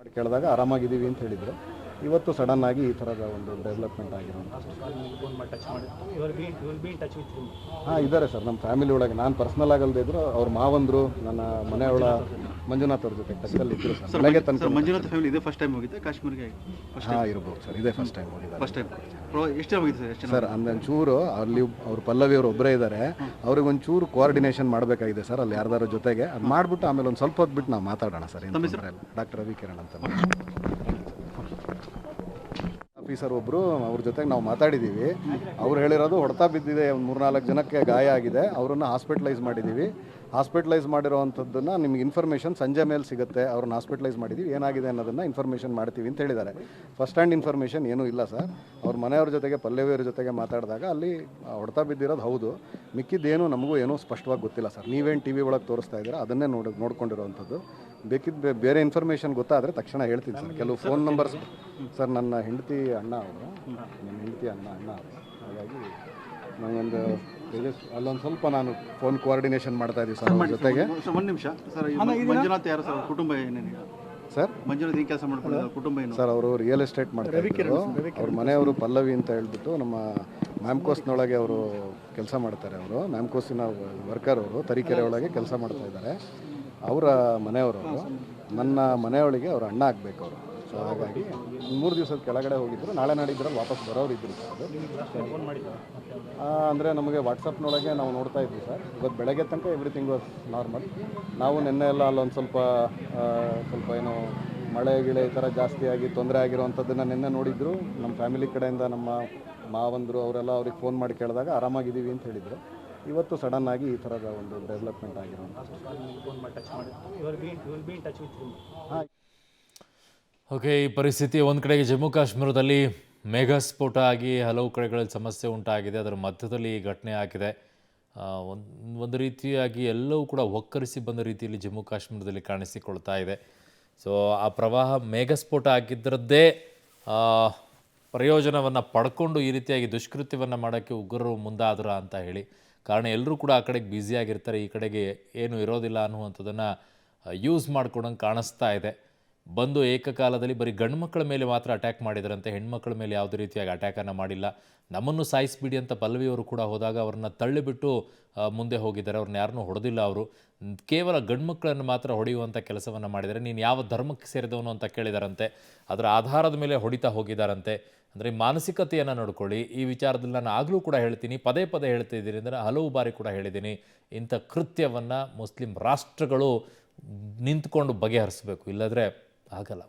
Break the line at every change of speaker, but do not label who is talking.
ಮಾಡಿ ಕೇಳಿದಾಗ ಆರಾಮಾಗಿದ್ದೀವಿ ಅಂತ ಹೇಳಿದರು. ಇವತ್ತು ಸಡನ್ ಆಗಿ ಈ ಥರದ ಒಂದು ಡೆವಲಪ್ಮೆಂಟ್ ಆಗಿರೋದು. ಹಾಂ, ಇದ್ದಾರೆ ಸರ್ ನಮ್ಮ ಫ್ಯಾಮಿಲಿ ಒಳಗೆ. ನಾನು ಪರ್ಸ್ನಲ್ ಆಗಲ್ದೇ ಇದ್ರು ಅವ್ರ ಮಾವಂದರು ನನ್ನ ಮನೆಯೊಳ ಮಂಜುನಾಥ್ ಅವ್ರ ಜೊತೆ ಟಚ್ಚಲ್ಲಿ ಇದ್ದರು ಸರ್. ಬೆಳಗ್ಗೆ ತನಕ
ಮಂಜುನಾಥ್ ಫ್ಯಾಮಿಲಿ ಇದೇ ಫಸ್ಟ್ ಟೈಮ್ ಹೋಗಿದ್ದೆ ಕಾಶ್ಮೀರಿಗೆ?
ಹಾಂ, ಇರ್ಬೋದು ಸರ್, ಇದೇ ಫಸ್ಟ್ ಟೈಮ್ ಹೋಗಿದ್ದಾರೆ.
ಫಸ್ಟ್ ಟೈಮ್ ಎಷ್ಟು ಟೈಮ್ ಹೋಗಿದ್ದೆ ಸರ್?
ಸರ್ ಒಂಚೂರು ಅಲ್ಲಿ ಅವ್ರ ಪಲ್ಲವಿ ಅವರು ಒಬ್ಬರೇ ಇದ್ದಾರೆ, ಅವ್ರಿಗೆ ಒಂಚೂರು ಕೋಆರ್ಡಿನೇಷನ್ ಮಾಡಬೇಕಾಗಿದೆ ಸರ್ ಅಲ್ಲಿ ಯಾರ್ದಾರ ಜೊತೆಗೆ. ಅದು ಮಾಡಿಬಿಟ್ಟು ಆಮೇಲೆ ಒಂದು ಸ್ವಲ್ಪ ಹೊತ್ತು ಬಿಟ್ಟು ನಾವು ಮಾತಾಡೋಣ ಸರ್. ಏನು ತೊಂದರೆ ಇಲ್ಲ. ಡಾಕ್ಟರ್ ರವಿಕಿರಣ್ ಅಂತ ಆಫೀಸರ್ ಒಬ್ಬರು, ಅವ್ರ ಜೊತೆಗೆ ನಾವು ಮಾತಾಡಿದ್ದೀವಿ. ಅವ್ರು ಹೇಳಿರೋದು ಹೊಡೆತ ಬಿದ್ದಿದೆ, ಒಂದು 3-4 ಜನಕ್ಕೆ ಗಾಯ ಆಗಿದೆ, ಅವರನ್ನು ಹಾಸ್ಪಿಟಲೈಸ್ ಮಾಡಿದ್ದೀವಿ. ಹಾಸ್ಪಿಟಲೈಸ್ ಮಾಡಿರೋವಂಥದ್ದನ್ನು ನಿಮ್ಗೆ ಇನ್ಫಾರ್ಮೇಷನ್ ಸಂಜೆ ಮೇಲೆ ಸಿಗುತ್ತೆ. ಅವ್ರನ್ನ ಹಾಸ್ಪಿಟಲೈಸ್ ಮಾಡಿದ್ದೀವಿ, ಏನಾಗಿದೆ ಅನ್ನೋದನ್ನು ಇನ್ಫಾರ್ಮೇಷನ್ ಮಾಡ್ತೀವಿ ಅಂತ ಹೇಳಿದ್ದಾರೆ. ಫಸ್ಟ್ ಹ್ಯಾಂಡ್ ಇನ್ಫಾರ್ಮೇಷನ್ ಏನೂ ಇಲ್ಲ ಸರ್. ಅವ್ರ ಮನೆಯವ್ರ ಜೊತೆಗೆ ಪಲ್ಲವಿಯವ್ರ ಜೊತೆಗೆ ಮಾತಾಡಿದಾಗ ಅಲ್ಲಿ ಹೊಡೆತ ಬಿದ್ದಿರೋದು ಹೌದು, ಮಿಕ್ಕಿದ್ದೇನು ನಮಗೂ ಏನೂ ಸ್ಪಷ್ಟವಾಗಿ ಗೊತ್ತಿಲ್ಲ ಸರ್. ನೀವೇನು ಟಿ ವಿ ಒಳಗೆ ತೋರಿಸ್ತಾ ಇದ್ದೀರಾ ಅದನ್ನೇ ನೋಡ್ಕೊಂಡಿರೋವಂಥದ್ದು. ಬೇಕಿದ್ದು ಬೇರೆ ಇನ್ಫಾರ್ಮೇಷನ್ ಗೊತ್ತಾದರೆ ತಕ್ಷಣ ಹೇಳ್ತೀನಿ ಸರ್. ಕೆಲವು ಫೋನ್ ನಂಬರ್ಸ್ ಸರ್, ನನ್ನ ಹೆಂಡತಿ ಅಣ್ಣ ಅವರು, ನನ್ನ ಹೆಂಡತಿ ಅಣ್ಣ ಅವರು, ಹಾಗಾಗಿ ನನಗೊಂದು ಅಲ್ಲೊಂದು ಸ್ವಲ್ಪ ನಾನು ಫೋನ್ ಕೋಆರ್ಡಿನೇಷನ್ ಮಾಡ್ತಾ ಇದ್ದೀವಿ ಸರ್ ಅವ್ರ ಜೊತೆಗೆ.
ಒಂದು ನಿಮಿಷ ಸರ್, ಮಂಜುನಾಥ್ ಯಾರು ಸರ್? ಕುಟುಂಬ ಏನೇನು
ಸರ್?
ಮಂಜುನಾಥ್ ಏನು ಕೆಲಸ ಮಾಡ್ಕೊಳ್ಳೋದು? ಕುಟುಂಬ ಏನು
ಸರ್? ಅವರು ರಿಯಲ್ ಎಸ್ಟೇಟ್ ಮಾಡ್ತಾರೆ. ಅವ್ರ ಮನೆಯವರು ಪಲ್ಲವಿ ಅಂತ ಹೇಳ್ಬಿಟ್ಟು ನಮ್ಮ ಮ್ಯಾಮ್ಕೋಸ್ನೊಳಗೆ ಅವರು ಕೆಲಸ ಮಾಡ್ತಾರೆ. ಅವರು ಮ್ಯಾಮ್ಕೋಸಿನ ವರ್ಕರ್, ಅವರು ತರೀಕೆರೆ ಒಳಗೆ ಕೆಲಸ ಮಾಡ್ತಾ ಇದ್ದಾರೆ. ಅವರ ಮನೆಯವರು ನನ್ನ ಮನೆಯೊಳಗೆ ಅವ್ರ ಅಣ್ಣ ಆಗಬೇಕು ಅವರು. ಸೊ ಹಾಗಾಗಿ 3 ದಿವಸದ ಕೆಳಗಡೆ ಹೋಗಿದ್ದರು. ನಾಳೆ ನಾಡಿದ್ರಲ್ಲಿ ವಾಪಸ್ ಬರೋರು ಇದ್ದರು ಸರ್. ಅದು ಅಂದರೆ ನಮಗೆ ವಾಟ್ಸಪ್ನೊಳಗೆ ನಾವು ನೋಡ್ತಾ ಇದ್ವಿ ಸರ್. ಇವತ್ತು ಬೆಳಗ್ಗೆ ತನಕ ಎವ್ರಿಥಿಂಗ್ ವಾಸ್ ನಾರ್ಮಲ್. ನಾವು ನಿನ್ನೆ ಎಲ್ಲ ಅಲ್ಲೊಂದು ಸ್ವಲ್ಪ ಏನೋ ಮಳೆ ಗಿಳೆ ಈ ಥರ ಜಾಸ್ತಿಯಾಗಿ ತೊಂದರೆ ಆಗಿರೋವಂಥದ್ದನ್ನು ನಿನ್ನೆ ನೋಡಿದ್ರು. ನಮ್ಮ ಫ್ಯಾಮಿಲಿ ಕಡೆಯಿಂದ ನಮ್ಮ ಮಾವಂದರು ಅವರೆಲ್ಲ ಅವ್ರಿಗೆ ಫೋನ್ ಮಾಡಿ ಕೇಳಿದಾಗ ಆರಾಮಾಗಿದ್ದೀವಿ ಅಂತ ಹೇಳಿದರು. ಇವತ್ತು ಸಡನ್ ಆಗಿ ಈ ಥರದ ಒಂದು ಡೆವಲಪ್ಮೆಂಟ್ ಆಗಿರೋವಂಥದ್ದು. ಹಾಂ,
ಓಕೆ. ಈ ಪರಿಸ್ಥಿತಿ ಒಂದು ಕಡೆಗೆ ಜಮ್ಮು ಕಾಶ್ಮೀರದಲ್ಲಿ ಮೇಘಸ್ಫೋಟ ಆಗಿ ಹಲವು ಕಡೆಗಳಲ್ಲಿ ಸಮಸ್ಯೆ ಉಂಟಾಗಿದೆ. ಅದರ ಮಧ್ಯದಲ್ಲಿ ಈ ಘಟನೆ ಆಗಿದೆ. ಒಂದು ರೀತಿಯಾಗಿ ಎಲ್ಲವೂ ಕೂಡ ಒಕ್ಕರಿಸಿ ಬಂದ ರೀತಿಯಲ್ಲಿ ಜಮ್ಮು ಕಾಶ್ಮೀರದಲ್ಲಿ ಕಾಣಿಸಿಕೊಳ್ತಾ ಇದೆ. ಸೊ ಆ ಪ್ರವಾಹ ಮೇಘಸ್ಫೋಟ ಆಗಿದ್ದರದ್ದೇ ಪ್ರಯೋಜನವನ್ನು ಪಡ್ಕೊಂಡು ಈ ರೀತಿಯಾಗಿ ದುಷ್ಕೃತ್ಯವನ್ನು ಮಾಡೋಕ್ಕೆ ಉಗ್ರರು ಮುಂದಾದ್ರ ಅಂತ ಹೇಳಿ. ಕಾರಣ ಎಲ್ಲರೂ ಕೂಡ ಆ ಕಡೆಗೆ ಬ್ಯುಸಿಯಾಗಿರ್ತಾರೆ, ಈ ಕಡೆಗೆ ಏನು ಇರೋದಿಲ್ಲ ಅನ್ನುವಂಥದ್ದನ್ನು ಯೂಸ್ ಮಾಡ್ಕೊಂಡಂಗೆ ಕಾಣಿಸ್ತಾ ಇದೆ. ಬಂದು ಏಕಕಾಲದಲ್ಲಿ ಬರೀ ಗಂಡು ಮಕ್ಕಳ ಮೇಲೆ ಮಾತ್ರ ಅಟ್ಯಾಕ್ ಮಾಡಿದರಂತೆ, ಹೆಣ್ಮಕ್ಳ ಮೇಲೆ ಯಾವುದೇ ರೀತಿಯಾಗಿ ಅಟ್ಯಾಕನ್ನು ಮಾಡಿಲ್ಲ. ನಮ್ಮನ್ನು ಸಾಯಿಸ್ಬಿಡಿ ಅಂತ ಪಲ್ಲವಿಯವರು ಕೂಡ ಹೋದಾಗ ಅವ್ರನ್ನ ತಳ್ಳಿಬಿಟ್ಟು ಮುಂದೆ ಹೋಗಿದ್ದಾರೆ. ಅವ್ರನ್ನ ಯಾರನ್ನೂ ಹೊಡೆದಿಲ್ಲ. ಅವರು ಕೇವಲ ಗಂಡು ಮಕ್ಕಳನ್ನು ಮಾತ್ರ ಹೊಡೆಯುವಂಥ ಕೆಲಸವನ್ನು ಮಾಡಿದ್ದಾರೆ. ನೀನು ಯಾವ ಧರ್ಮಕ್ಕೆ ಸೇರಿದವನು ಅಂತ ಕೇಳಿದಾರಂತೆ. ಅದರ ಆಧಾರದ ಮೇಲೆ ಹೊಡಿತಾ ಹೋಗಿದ್ದಾರಂತೆ. ಅಂದರೆ ಮಾನಸಿಕತೆಯನ್ನು ನೋಡ್ಕೊಳ್ಳಿ. ಈ ವಿಚಾರದಲ್ಲಿ ನಾನು ಆಗಲೂ ಕೂಡ ಹೇಳ್ತೀನಿ, ಪದೇ ಪದೇ ಹೇಳ್ತಾ ಇದ್ದೀನಿ, ಅಂದರೆ ಹಲವು ಬಾರಿ ಕೂಡ ಹೇಳಿದ್ದೀನಿ, ಇಂಥ ಕೃತ್ಯವನ್ನು ಮುಸ್ಲಿಂ ರಾಷ್ಟ್ರಗಳು ನಿಂತ್ಕೊಂಡು ಬಗೆಹರಿಸಬೇಕು, ಇಲ್ಲದ್ರೆ ಆಗಲ್ಲ.